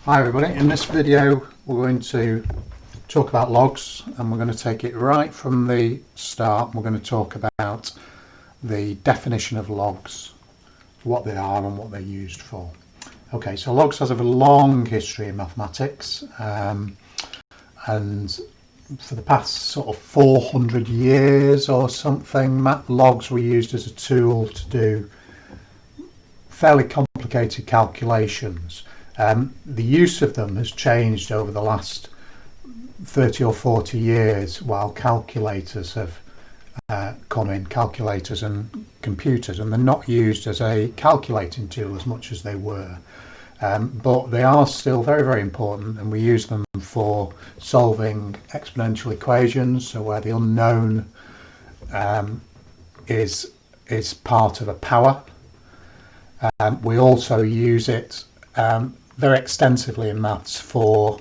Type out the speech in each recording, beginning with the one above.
Hi everybody, in this video we're going to talk about logs, and we're going to take it right from the start. We're going to talk about the definition of logs, what they are and what they're used for. Okay, so logs has a long history in mathematics, and for the past sort of 400 years or something, logs were used as a tool to do fairly complicated calculations. The use of them has changed over the last 30 or 40 years while calculators have come in, calculators and computers, and they're not used as a calculating tool as much as they were. But they are still very, very important, and we use them for solving exponential equations, so where the unknown is part of a power. We also use it very extensively in maths for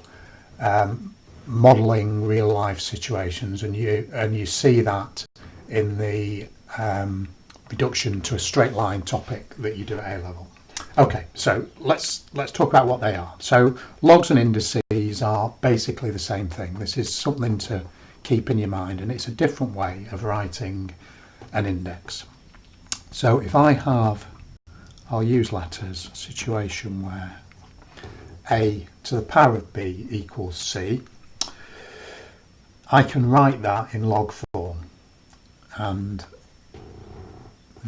modelling real life situations, and you see that in the reduction to a straight line topic that you do at A level. Okay, so let's talk about what they are. So logs and indices are basically the same thing. This is something to keep in your mind, and it's a different way of writing an index. So if I'll use letters, a situation where a to the power of b equals c, I can write that in log form, and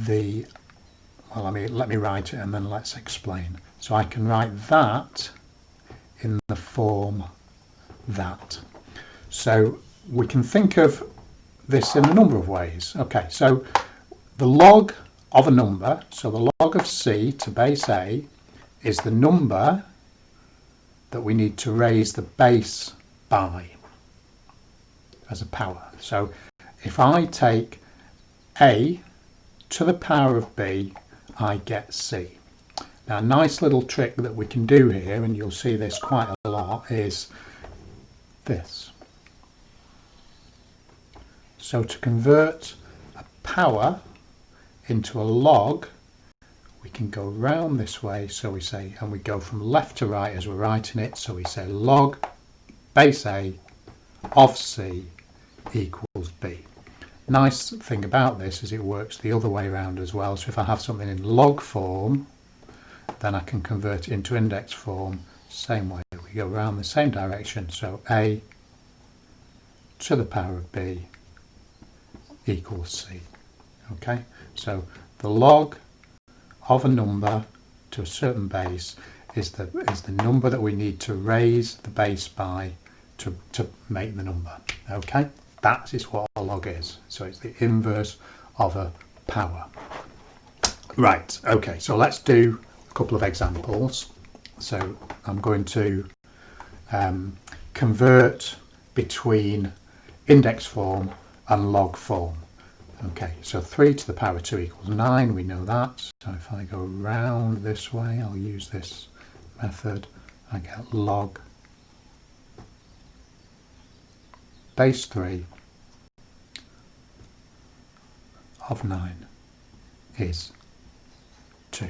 let me write it and then let's explain. So I can write that in the form that. So we can think of this in a number of ways. Okay, so the log of a number, so the log of c to base a is the number that we need to raise the base by as a power. So if I take a to the power of b, I get c. Now, a nice little trick that we can do here, and you'll see this quite a lot, is this. So to convert a power into a log, we can go round this way, so we say, and we go from left to right as we're writing it, so we say log base a of c equals b. Nice thing about this is it works the other way around as well. So if I have something in log form, then I can convert it into index form same way. We go around the same direction, so a to the power of b equals c. Okay, so the log of a number to a certain base is the number that we need to raise the base by to make the number. Okay, that is what a log is. So it's the inverse of a power. Right, okay, so let's do a couple of examples. So I'm going to convert between index form and log form. Okay, so 3 to the power 2 equals 9, we know that. So if I go round this way, I'll use this method. I get log base 3 of 9 is 2.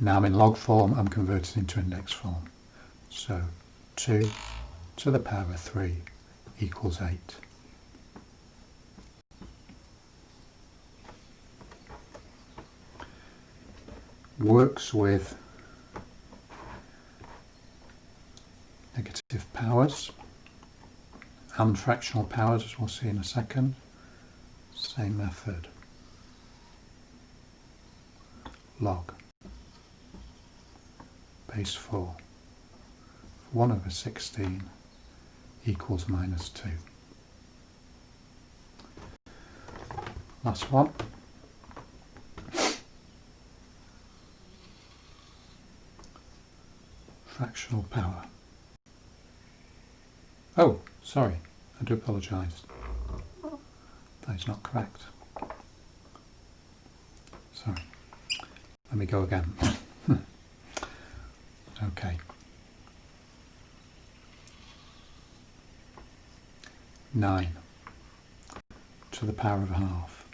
Now I'm in log form, I'm converted into index form. So 2 to the power of 3 equals 8. Works with negative powers and fractional powers, as we'll see in a second. Same method. Log base 4 1 over 16 equals -2. Last one. Fractional power. Oh, sorry, I do apologise. That is not correct. Sorry. Let me go again. Okay. 9 to the power of half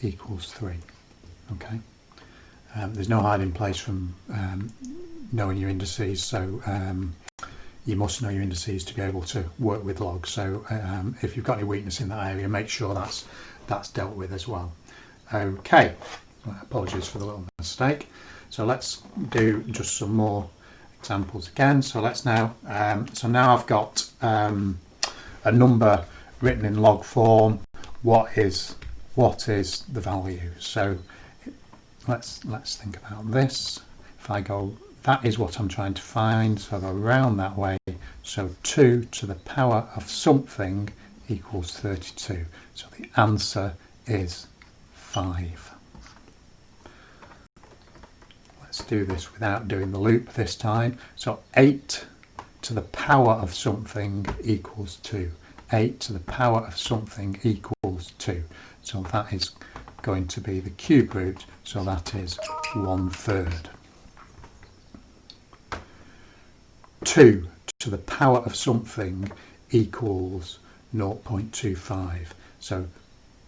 equals 3. Okay. There's no hiding place from knowing your indices, so you must know your indices to be able to work with logs. So if you've got any weakness in that area, make sure that's dealt with as well. Okay, apologies for the little mistake. So let's do just some more examples again. So let's now, so now I've got a number written in log form. What is the value? So let's think about this. If I go, that is what I'm trying to find, so I go round that way. So 2 to the power of something equals 32. So the answer is 5. Let's do this without doing the loop this time. So 8 to the power of something equals 2. 8 to the power of something equals 2. So that is going to be the cube root, so that is 1/3. 2 to the power of something equals 0.25. So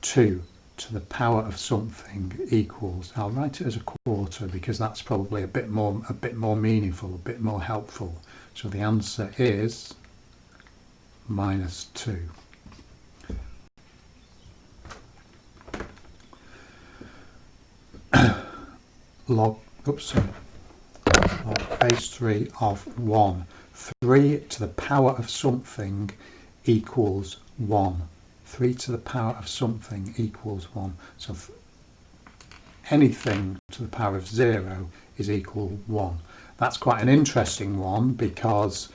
2 to the power of something equals, I'll write it as a quarter because that's probably a bit more meaningful, a bit more helpful. So the answer is -2. log base 3 of 1. 3 to the power of something equals 1. 3 to the power of something equals 1. So anything to the power of 0 is equal 1. That's quite an interesting one because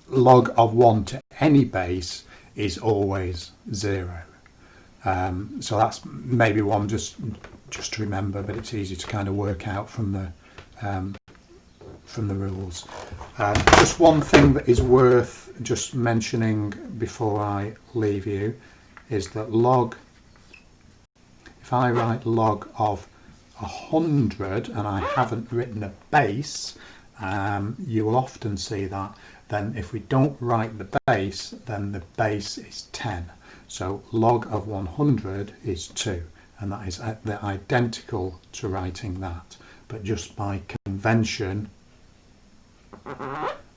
log of 1 to any base is always 0. So that's maybe one just to remember, but it's easy to kind of work out from the rules. Just one thing that is worth just mentioning before I leave you is that log, if I write log of 100 and I haven't written a base, you will often see that then if we don't write the base, then the base is 10. So log of 100 is 2, and that is identical to writing that. But just by convention,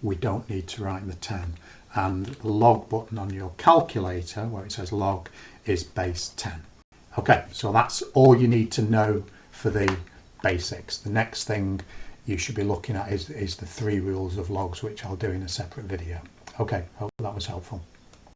we don't need to write the 10. And the log button on your calculator, where it says log, is base 10. Okay, so that's all you need to know for the basics. The next thing you should be looking at is the 3 rules of logs, which I'll do in a separate video. Okay, hope that was helpful.